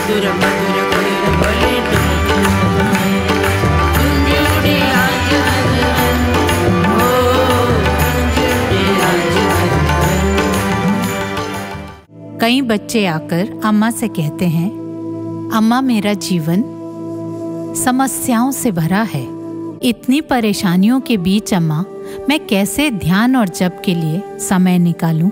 मधुर मधुर कोयल बोले तुम्हें गूंजे उड़े आज भगवन, ओ गूंजे उड़े आज भगवन। कई बच्चे आकर अम्मा से कहते हैं, अम्मा मेरा जीवन समस्याओं से भरा है, इतनी परेशानियों के बीच अम्मा मैं कैसे ध्यान और जप के लिए समय निकालूं?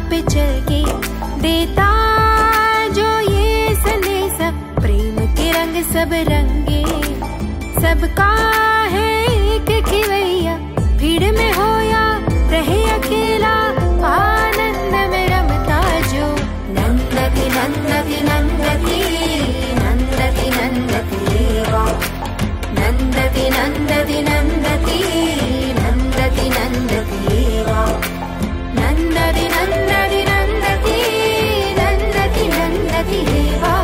पे चल के देता जो ये संदेश, प्रेम के रंग सब रंगे, सबका है एक खिवैया, भीड़ में हो या रहे अकेला, आनंद में रमता जो नंदती नंदती नंदती नंदती नंदती वा, नंदती नंदती नंदती नंदती नंदती वा, नंदती नंदती नंदती नंदती नंदती देवा,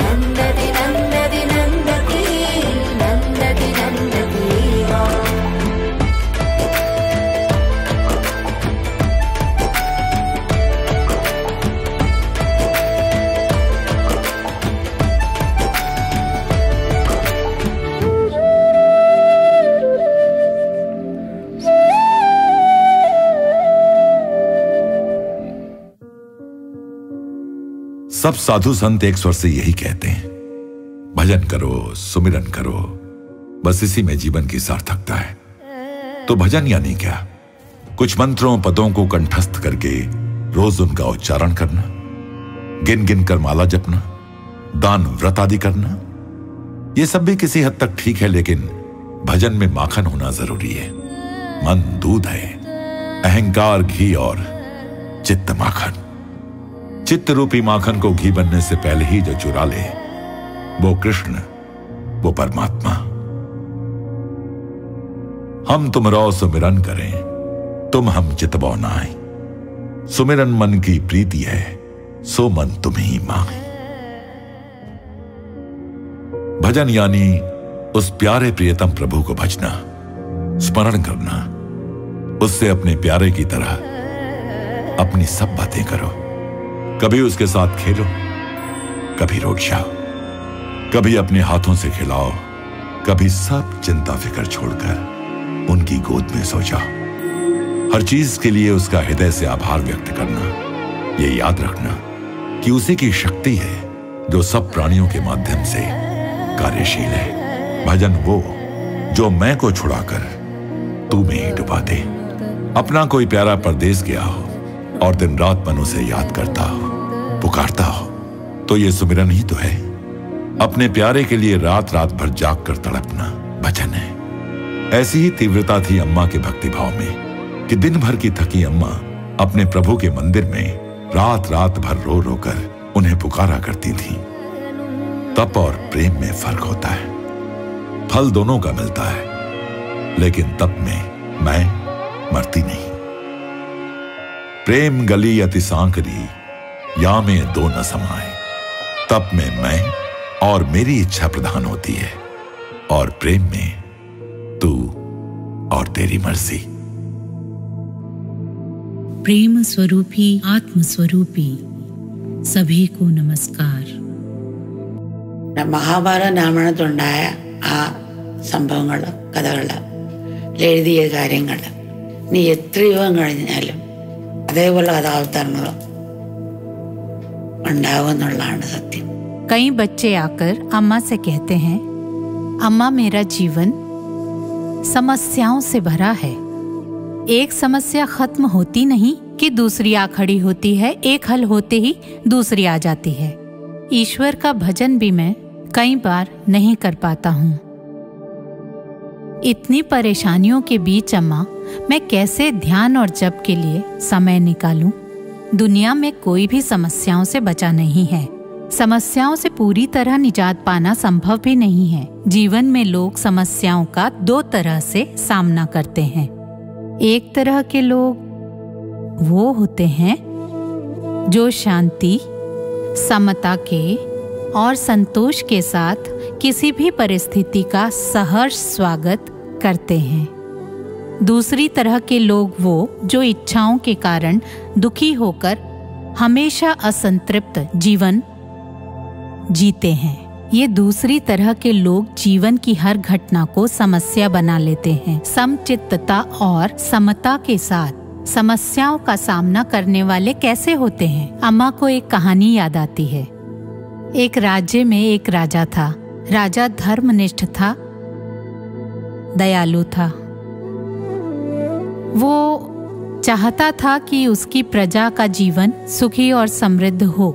नंदती नंदती नंदती नंदती नंदती देवा। सब साधु संत एक स्वर से यही कहते हैं, भजन करो, सुमिरन करो, बस इसी में जीवन की सार्थकता है। तो भजन यानी क्या? कुछ मंत्रों पदों को कंठस्थ करके रोज उनका उच्चारण करना, गिन गिन कर माला जपना, दान व्रत आदि करना, ये सब भी किसी हद तक ठीक है, लेकिन भजन में माखन होना जरूरी है। मन दूध है, अहंकार घी और चित्त माखन। चित्त रूपी माखन को घी बनने से पहले ही जो चुरा ले, वो कृष्ण, वो परमात्मा। हम तुम रो सुमिरन करें, तुम हम चित बौनाएं, सुमिरन मन की प्रीति है, सो मन तुम ही मांगे। भजन यानी उस प्यारे प्रियतम प्रभु को भजना, स्मरण करना, उससे अपने प्यारे की तरह अपनी सब बातें करो। कभी उसके साथ खेलो, कभी रोट जाओ, कभी अपने हाथों से खिलाओ, कभी सब चिंता फिक्र छोड़कर उनकी गोद में सो जाओ। हर चीज के लिए उसका हृदय से आभार व्यक्त करना, ये याद रखना कि उसी की शक्ति है जो सब प्राणियों के माध्यम से कार्यशील है। भजन वो जो मैं को छुड़ाकर तू में ही डुबा दे। अपना कोई प्यारा परदेस गया हो और दिन रात मन उसे याद करता हो, पुकारता हो, तो ये सुमिरन ही तो है। अपने प्यारे के लिए रात रात भर जाग कर तड़पना भजन है। ऐसी ही तीव्रता थी अम्मा के भक्ति भाव में कि दिन भर की थकी अम्मा अपने प्रभु के मंदिर में रात रात भर रो रो कर उन्हें पुकारा करती थी। तप और प्रेम में फर्क होता है, फल दोनों का मिलता है, लेकिन तप में मैं मरती नहीं। प्रेम गली अति सांकरी, या में दो न समाए। तप में मैं और मेरी इच्छा प्रधान होती है, और प्रेम में तू और तेरी मर्जी। प्रेम स्वरूपी आत्म स्वरूपी सभी को नमस्कार। മഹാഭാരത ആ സംഭവങ്ങൾ, കഥകൾ, എഴുതിയ കാര്യങ്ങൾ ഇനി എത്ര യുഗം കഴിഞ്ഞാലും അതേപോലെ കഥാപാത്രങ്ങൾ ഉണ്ടാവുമെന്നുള്ളതാണ് സത്യം. कई बच्चे आकर अम्मा से कहते हैं, अम्मा मेरा जीवन समस्याओं से भरा है, एक समस्या खत्म होती नहीं कि दूसरी आ खड़ी होती है, एक हल होते ही दूसरी आ जाती है. ईश्वर का भजन भी मैं कई बार नहीं कर पाता हूँ. इतनी परेशानियों के बीच अम्मा मैं कैसे ध्यान और जप के लिए समय निकालूं? दुनिया में कोई भी समस्याओं से बचा नहीं है. समस्याओं से पूरी तरह निजात पाना संभव भी नहीं है. जीवन में लोग समस्याओं का दो तरह से सामना करते हैं. एक तरह के लोग वो होते हैं जो शांति, समता के और संतोष के साथ किसी भी परिस्थिति का सहर्ष स्वागत करते हैं. दूसरी तरह के लोग वो जो इच्छाओं के कारण दुखी होकर हमेशा असंतृप्त जीवन जीते हैं. ये दूसरी तरह के लोग जीवन की हर घटना को समस्या बना लेते हैं. समचित्तता और समता के साथ समस्याओं का सामना करने वाले कैसे होते हैं? अम्मा को एक कहानी याद आती है. एक राज्य में एक राजा था. राजा धर्मनिष्ठ था, दयालु था. वो चाहता था कि उसकी प्रजा का जीवन सुखी और समृद्ध हो.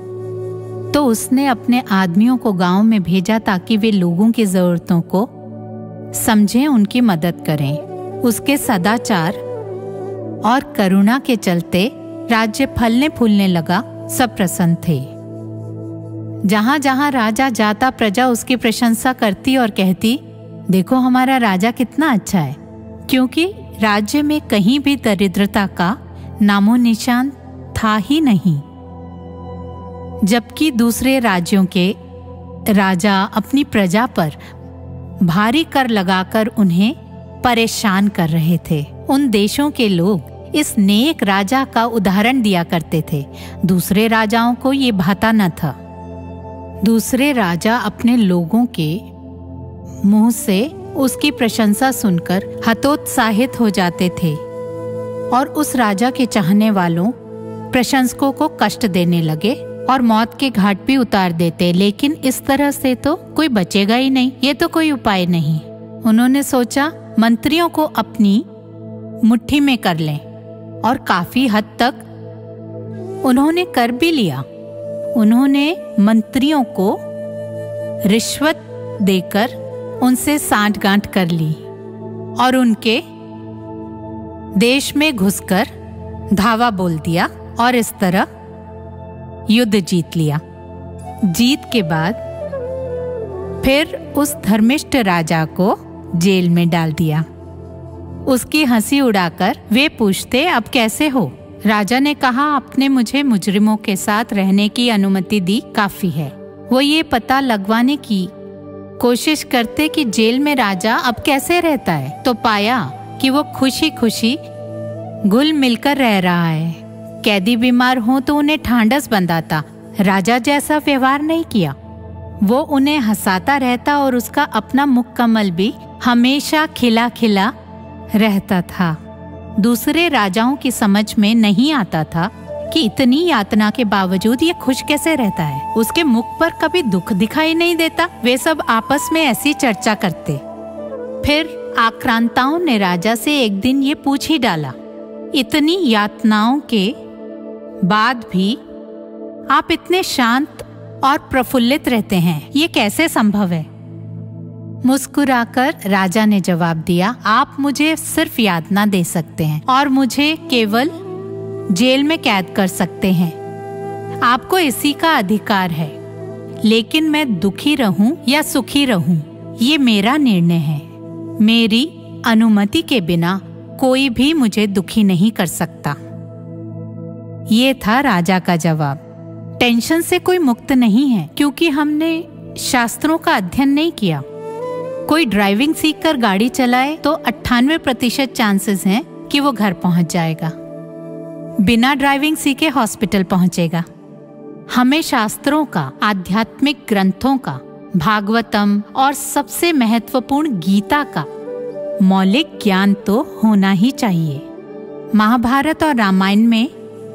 तो उसने अपने आदमियों को गांव में भेजा ताकि वे लोगों की जरूरतों को समझें, उनकी मदद करें. उसके सदाचार और करुणा के चलते राज्य फलने फूलने लगा. सब प्रसन्न थे. जहां जहां राजा जाता प्रजा उसकी प्रशंसा करती और कहती, देखो हमारा राजा कितना अच्छा है. क्योंकि राज्य में कहीं भी दरिद्रता का नामो निशान था ही नहीं. जबकि दूसरे राज्यों के राजा अपनी प्रजा पर भारी कर लगाकर उन्हें परेशान कर रहे थे. उन देशों के लोग इस नेक राजा का उदाहरण दिया करते थे. दूसरे राजाओं को ये भाता न था. दूसरे राजा अपने लोगों के मुंह से उसकी प्रशंसा सुनकर हतोत्साहित हो जाते थे और उस राजा के चाहने वालों प्रशंसकों को कष्ट देने लगे और मौत के घाट भी उतार देते. लेकिन इस तरह से तो कोई बचेगा ही नहीं, ये तो कोई उपाय नहीं. उन्होंने सोचा मंत्रियों को अपनी मुट्ठी में कर लें और काफी हद तक उन्होंने कर भी लिया. उन्होंने मंत्रियों को रिश्वत देकर उनसे सांठ-गांठ कर ली और उनके देश में घुसकर धावा बोल दिया और इस तरह युद्ध जीत लिया. जीत के बाद फिर उस धर्मिष्ठ राजा को जेल में डाल दिया. उसकी हंसी उड़ाकर वे पूछते, अब कैसे हो? राजा ने कहा, आपने मुझे मुजरिमों के साथ रहने की अनुमति दी, काफी है. वो ये पता लगवाने की कोशिश करते कि जेल में राजा अब कैसे रहता है, तो पाया कि वो खुशी खुशी घुल मिलकर रह रहा है. कैदी बीमार हो तो उन्हें ठांडस बंधाता, राजा जैसा व्यवहार नहीं किया. वो उन्हें हंसाता रहता और उसका अपना मुख कमल भी हमेशा खिला खिला रहता था. दूसरे राजाओं की समझ में नहीं आता था कि इतनी यातना के बावजूद ये खुश कैसे रहता है. उसके मुख पर कभी दुख दिखाई नहीं देता. वे सब आपस में ऐसी चर्चा करते. फिर आक्रांताओं ने राजा से एक दिन ये पूछ ही डाला, इतनी यातनाओं के बाद भी आप इतने शांत और प्रफुल्लित रहते हैं, ये कैसे संभव है? मुस्कुराकर राजा ने जवाब दिया, आप मुझे सिर्फ यातना दे सकते हैं और मुझे केवल जेल में कैद कर सकते हैं. आपको इसी का अधिकार है. लेकिन मैं दुखी रहूं या सुखी रहूं, ये मेरा निर्णय है. मेरी अनुमति के बिना कोई भी मुझे दुखी नहीं कर सकता. ये था राजा का जवाब. टेंशन से कोई मुक्त नहीं है क्योंकि हमने शास्त्रों का अध्ययन नहीं किया. कोई ड्राइविंग सीखकर गाड़ी चलाए तो 98% चांसेस हैं कि वो घर पहुंच जाएगा. बिना ड्राइविंग सीखे हॉस्पिटल पहुंचेगा. हमें शास्त्रों का, आध्यात्मिक ग्रंथों का भागवतम और सबसे महत्वपूर्ण गीता का मौलिक ज्ञान तो होना ही चाहिए। महाभारत और रामायण में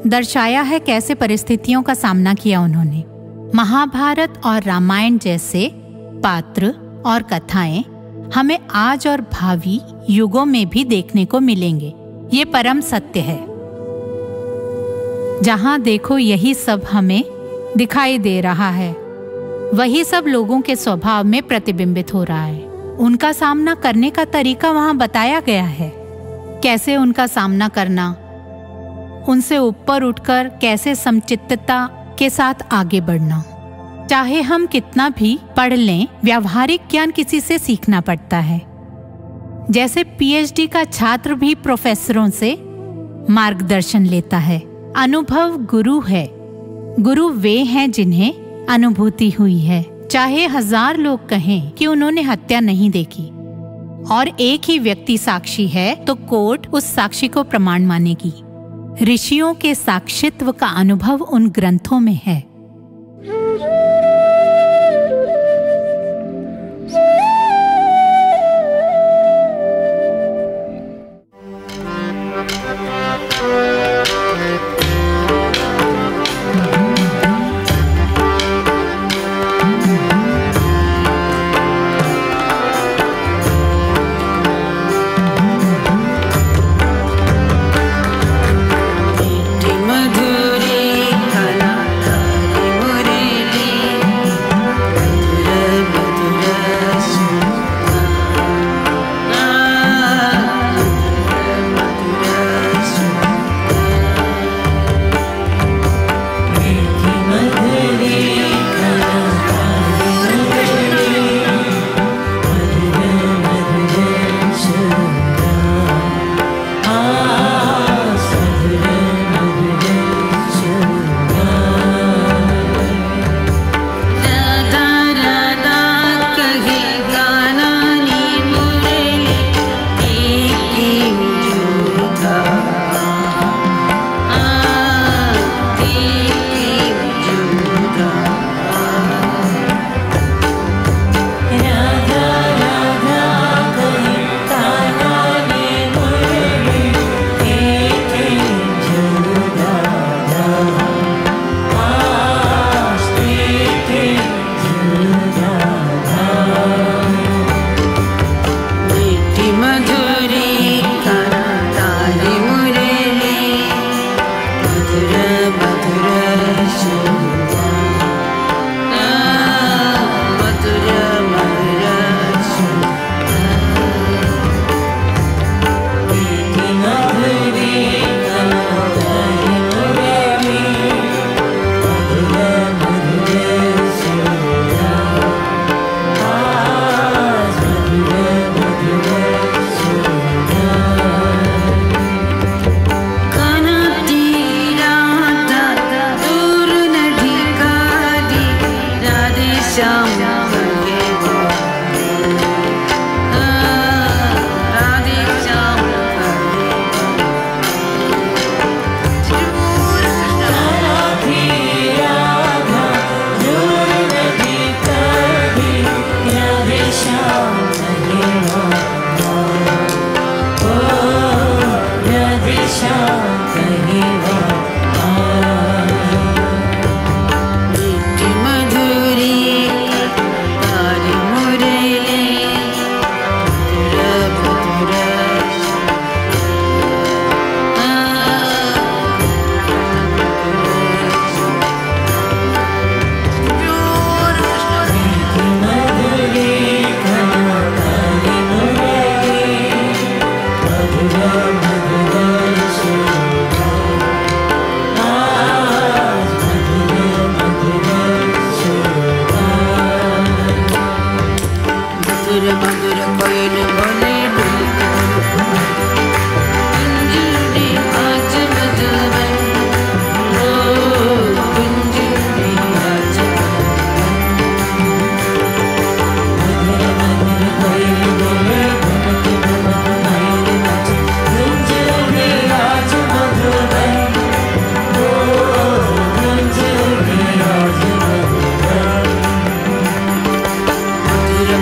दर्शाया है कैसे परिस्थितियों का सामना किया उन्होंने। महाभारत और रामायण जैसे पात्र और कथाएं हमें आज और भावी युगों में भी देखने को मिलेंगे। ये परम सत्य है। जहां देखो यही सब हमें दिखाई दे रहा है, वही सब लोगों के स्वभाव में प्रतिबिंबित हो रहा है। उनका सामना करने का तरीका वहां बताया गया है, कैसे उनका सामना करना, उनसे ऊपर उठकर कैसे समचित्तता के साथ आगे बढ़ना। चाहे हम कितना भी पढ़ लें, व्यावहारिक ज्ञान किसी से सीखना पड़ता है। जैसे पीएचडी का छात्र भी प्रोफेसरों से मार्गदर्शन लेता है। अनुभव गुरु है। गुरु वे हैं जिन्हें अनुभूति हुई है। चाहे 1000 लोग कहें कि उन्होंने हत्या नहीं देखी और एक ही व्यक्ति साक्षी है, तो कोर्ट उस साक्षी को प्रमाण मानेगी। ऋषियों के साक्षित्व का अनुभव उन ग्रंथों में है। मधुरी कला मुरली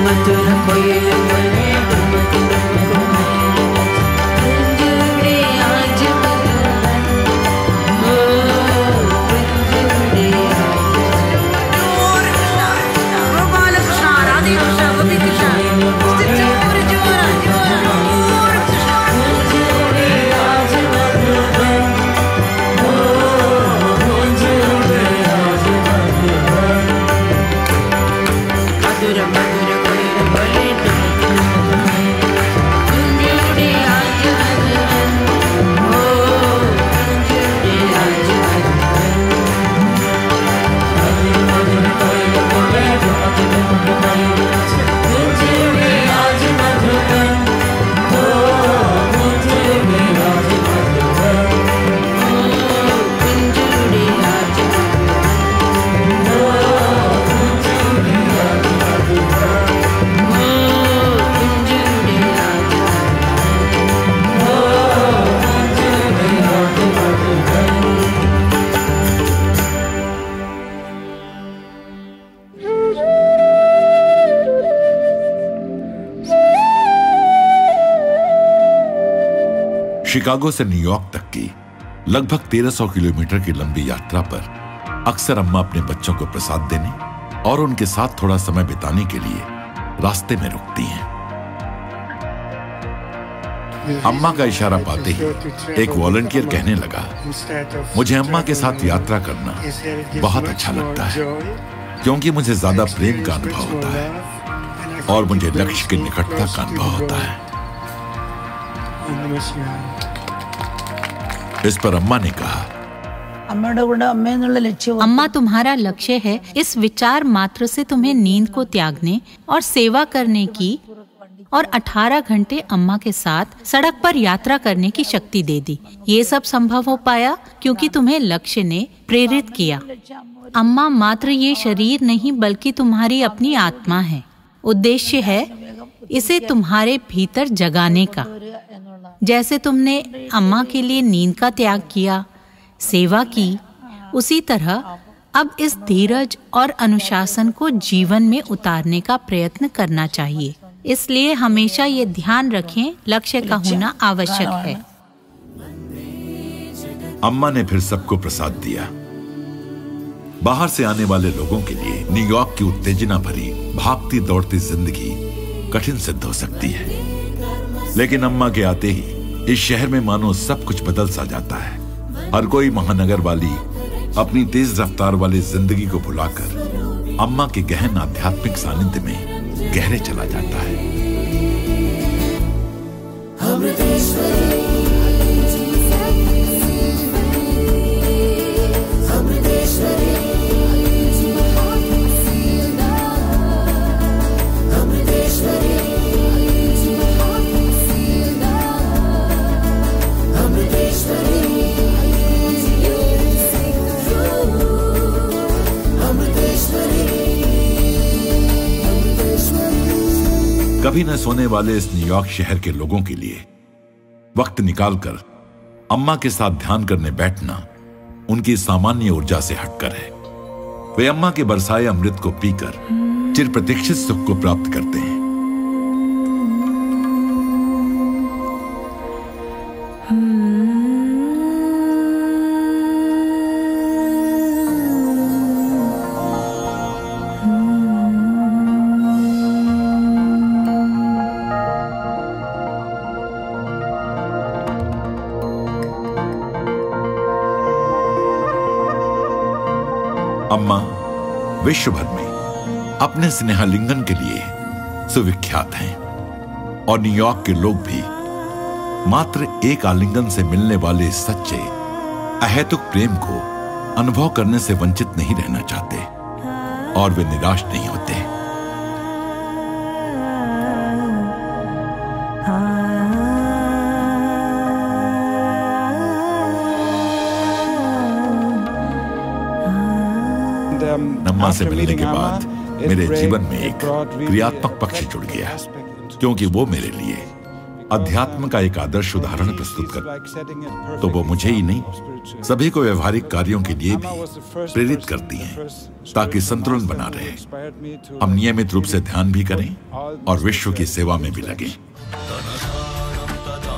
मधुर कोयल बोले डुमक डुमक गुंजुड़े आज मधुबन ओ गुंजुड़े और कृष्णा गोपाल कृष्णा राधे कृष्णा गोपी कृष्णा जोर जोर जोर और कृष्णा गुंजुड़े आज मधुबन ओ गुंजुड़े आज मधुबन मधुर मधुर कोयल बोले गुंजुड़े आज मधुबन ओ गुंजुड़े आज मधुबन मधुर मधुर कोयल बोले गुंजुड़े आज मधुबन ओ गुंजुड़े आज मधुबन ओ गुंजुड़े आज मधुबन ओ गुंजुड़े आज शिकागो से न्यूयॉर्क तक की लगभग 1300 किलोमीटर की लंबी यात्रा पर अक्सर अम्मा अपने बच्चों को प्रसाद देने और उनके साथ थोड़ा समय बिताने के लिए रास्ते में रुकती हैं। अम्मा का इशारा पाते ही एक वॉलंटियर कहने लगा, मुझे अम्मा के साथ यात्रा करना बहुत अच्छा लगता है क्योंकि मुझे ज्यादा प्रेम का अनुभव होता है और मुझे लक्ष्य की निकटता का अनुभव होता है। इस पर अम्मा ने कहा, अम्मा तुम्हारा लक्ष्य है इस विचार मात्र से तुम्हें नींद को त्यागने और सेवा करने की और 18 घंटे अम्मा के साथ सड़क पर यात्रा करने की शक्ति दे दी। ये सब संभव हो पाया क्योंकि तुम्हें लक्ष्य ने प्रेरित किया। अम्मा मात्र ये शरीर नहीं बल्कि तुम्हारी अपनी आत्मा है। उद्देश्य है इसे तुम्हारे भीतर जगाने का। जैसे तुमने अम्मा के लिए नींद का त्याग किया, सेवा की, उसी तरह अब इस धीरज और अनुशासन को जीवन में उतारने का प्रयत्न करना चाहिए। इसलिए हमेशा ये ध्यान रखें, लक्ष्य का होना आवश्यक है। अम्मा ने फिर सबको प्रसाद दिया। बाहर से आने वाले लोगों के लिए न्यूयॉर्क की उत्तेजना भरी भागती दौड़ती जिंदगी कठिन सिद्ध हो सकती है, लेकिन अम्मा के आते ही इस शहर में मानो सब कुछ बदल सा जाता है। हर कोई महानगर वाली अपनी तेज रफ्तार वाली जिंदगी को भुलाकर अम्मा के गहन आध्यात्मिक सानिध्य में गहरे चला जाता है। कभी न सोने वाले इस न्यूयॉर्क शहर के लोगों के लिए वक्त निकालकर अम्मा के साथ ध्यान करने बैठना उनकी सामान्य ऊर्जा से हटकर है। वे अम्मा के बरसाए अमृत को पीकर चिर प्रतीक्षित सुख को प्राप्त करते हैं। अम्मा विश्व भर में अपने स्नेहालिंगन के लिए सुविख्यात हैं और न्यूयॉर्क के लोग भी मात्र एक आलिंगन से मिलने वाले सच्चे अहेतुक प्रेम को अनुभव करने से वंचित नहीं रहना चाहते और वे निराश नहीं होते। अम्मा से मिलने के बाद मेरे जीवन में एक क्रियात्मक पक्ष जुड़ गया, क्योंकि वो मेरे लिए अध्यात्म का एक आदर्श उदाहरण प्रस्तुत कर, तो वो मुझे ही नहीं सभी को व्यवहारिक कार्यों के लिए भी प्रेरित करती हैं, ताकि संतुलन बना रहे। हम नियमित रूप से ध्यान भी करें और विश्व की सेवा में भी लगें।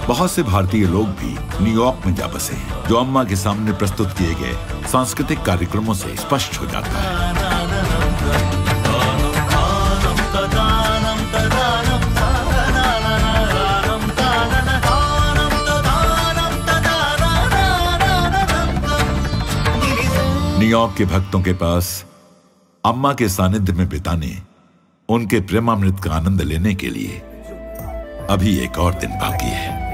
बहुत से भारतीय लोग भी न्यूयॉर्क में जा बसे हैं, जो अम्मा के सामने प्रस्तुत किए गए सांस्कृतिक कार्यक्रमों से स्पष्ट हो जाता है। न्यूयॉर्क के भक्तों के पास अम्मा के सानिध्य में बिताने, उनके प्रेमामृत का आनंद लेने के लिए अभी एक और दिन बाकी है।